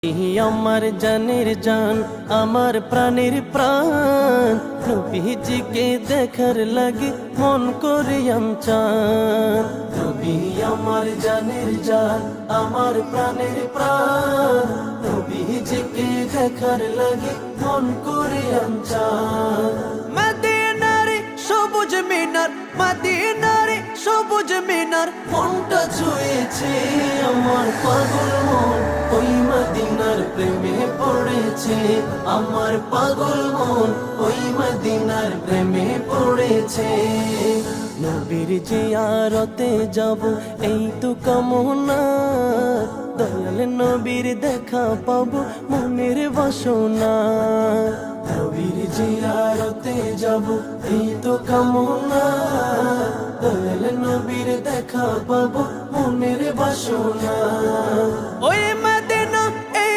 আমার জানের জান, আমার প্রাণের প্রাণ, নবীজিকে দেখার লাগে মন করে চান। নবী আমার জানের জান, আমার প্রাণের প্রাণ, নবীজিকে দেখার লাগে মন করে চান। মদিনার সবুজ মিনার, মদিনার সবুজ মিনার, মনটা ছুঁয়েছে আমার পাগল মন, ওই মদিনার প্রেমে পড়েছে আমার পাগল মন, ওই মদিনার প্রেমে পড়েছে। নবীর জিয়ারতে যাব এই তো কামনা, দয়াল নবীর দেখা পাবো মনের বাসনা। নবীর জিয়ারতে যাব এই তো কামনা, দয়াল নবীর দেখা পাবো মনের বাসনা।